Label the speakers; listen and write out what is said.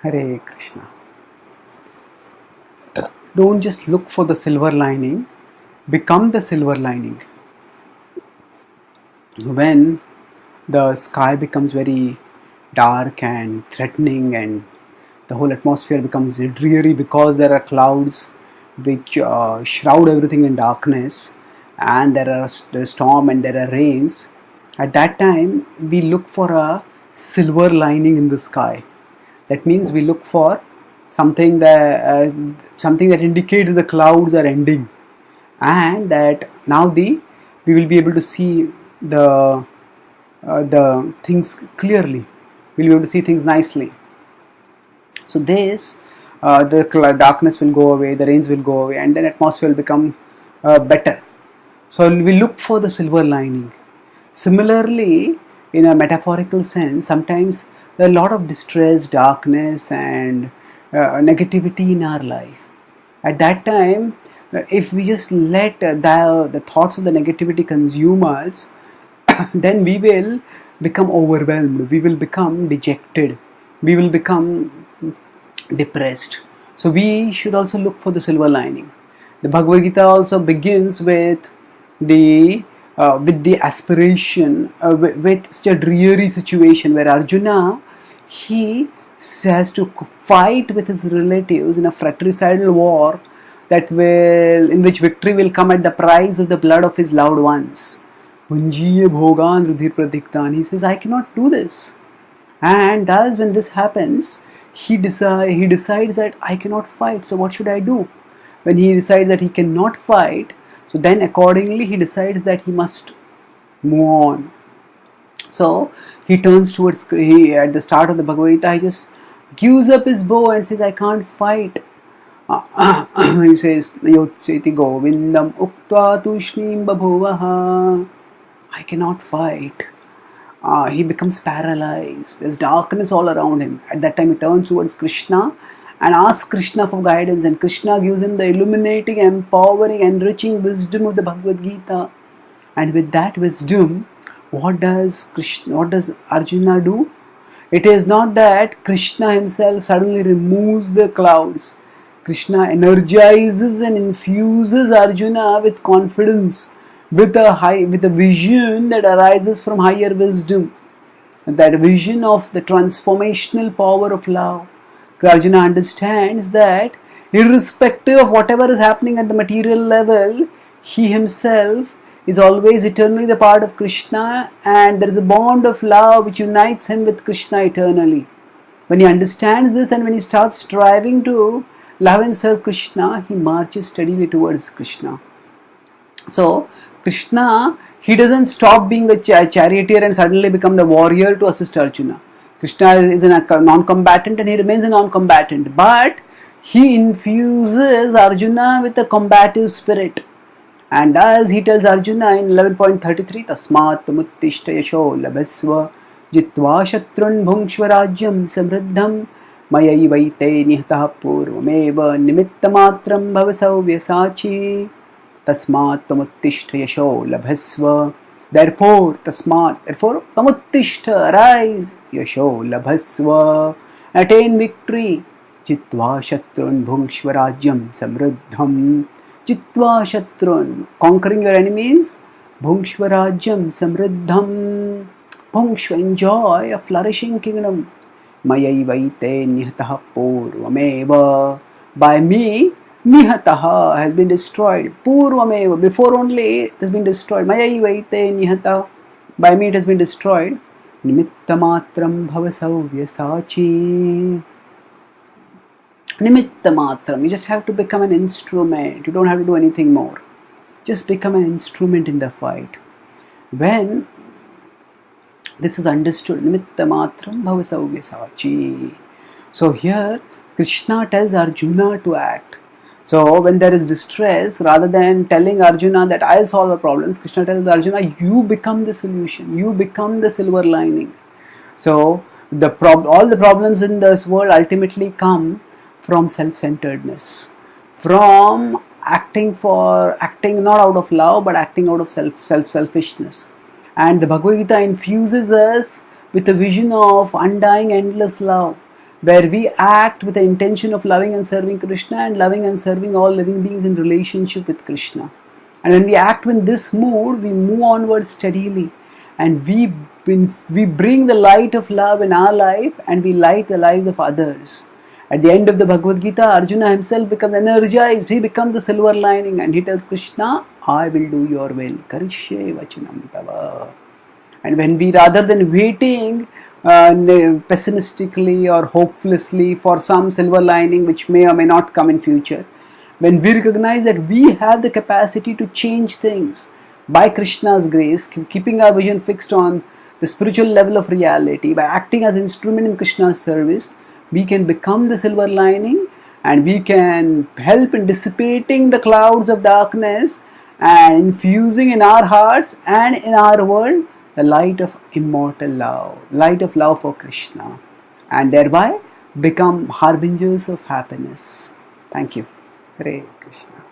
Speaker 1: Hare Krishna. Don't just look for the silver lining, become the silver lining. When the sky becomes very dark and threatening and the whole atmosphere becomes dreary because there are clouds which shroud everything in darkness, and there's storm and there are rains, at that time we look for a silver lining in the sky. That means we look for something that indicates the clouds are ending, and that now we will be able to see the things clearly. We'll be able to see things nicely. So the darkness will go away, the rains will go away, and then atmosphere will become better. So we look for the silver lining. Similarly, in a metaphorical sense, sometimes there are a lot of distress, darkness, and negativity in our life. At that time, if we just let the thoughts of the negativity consume us, then we will become overwhelmed, we will become dejected, we will become depressed. So we should also look for the silver lining. The Bhagavad-gita also begins with the aspiration, with such a dreary situation where Arjuna, he has to fight with his relatives in a fratricidal war in which victory will come at the price of the blood of his loved ones. Munjiye bhogan rudhir pradiktan. He says, I cannot do this. And thus when this happens, he decides that I cannot fight, so what should I do? When he decides that he cannot fight, so then accordingly he decides that he must move on. So he turns towards, at the start of the Bhagavad-gita, he just gives up his bow and says, I can't fight. He says, Yotseti govindam uktva tushnim babhuvaha. I cannot fight. He becomes paralyzed. There's darkness all around him. At that time he turns towards Krishna and asks Krishna for guidance, and Krishna gives him the illuminating, empowering, enriching wisdom of the Bhagavad-gita. And with that wisdom, what does Arjuna do? It is not that Krishna himself suddenly removes the clouds. Krishna energizes and infuses Arjuna with confidence, with a vision that arises from higher wisdom, that vision of the transformational power of love. Arjuna understands that irrespective of whatever is happening at the material level, he himself is always eternally the part of Krishna, and there is a bond of love which unites him with Krishna eternally. When he understands this and when he starts striving to love and serve Krishna, he marches steadily towards Krishna. So Krishna, he doesn't stop being the charioteer and suddenly become the warrior to assist Arjuna. Krishna is a non-combatant and he remains a non-combatant, but he infuses Arjuna with a combative spirit. And thus he tells Arjuna in 11.33, Tasmat muttishta yasho labhasva jitva shatrun bhungshva rajyam samriddham mayayi vaite nihtah purvameva nimittamatram bhavasav vyasachi. Tasmat tamuttishta yasho labhasva. Therefore, tamuttishta, arise, yasho labhasva, attain victory. Jitva shatrun bhungshva rajyam samriddham. Jitva shatrun, conquering your enemies. Bhungshva rajyam samriddham. Bhungshva, enjoy a flourishing kingdom. Mayai vaite nihatah purvameva. By me, nihataha has been destroyed. Purvameva, before only it has been destroyed. Mayai vaite nihata, by me it has been destroyed. Nimittamatram bhavasav vyasachi. Nimittamatram, you just have to become an instrument. You don't have to do anything more. Just become an instrument in the fight. When this is understood, Nimittamatram bhavasav vyasachi. So here Krishna tells Arjuna to act. So when there is distress, rather than telling Arjuna that I'll solve the problems, Krishna tells Arjuna, you become the solution, you become the silver lining. So all the problems in this world ultimately come from self-centeredness, from acting not out of love but acting out of selfishness. And the Bhagavad-gita infuses us with a vision of undying endless love. where we act with the intention of loving and serving Krishna and loving and serving all living beings in relationship with Krishna. And when we act in this mood, we move onward steadily, and we bring the light of love in our life, and we light the lives of others. At the end of the Bhagavad-gita, Arjuna himself becomes energized. He becomes the silver lining, and he tells Krishna, I will do your will. Karishye vachanam tava. And when we, rather than waiting pessimistically or hopelessly for some silver lining which may or may not come in future, when we recognize that we have the capacity to change things by Krishna's grace, keeping our vision fixed on the spiritual level of reality, by acting as instrument in Krishna's service, we can become the silver lining, and we can help in dissipating the clouds of darkness and infusing in our hearts and in our world the light of immortal love, light of love for Krishna, and thereby become harbingers of happiness. Thank you. Hare Krishna.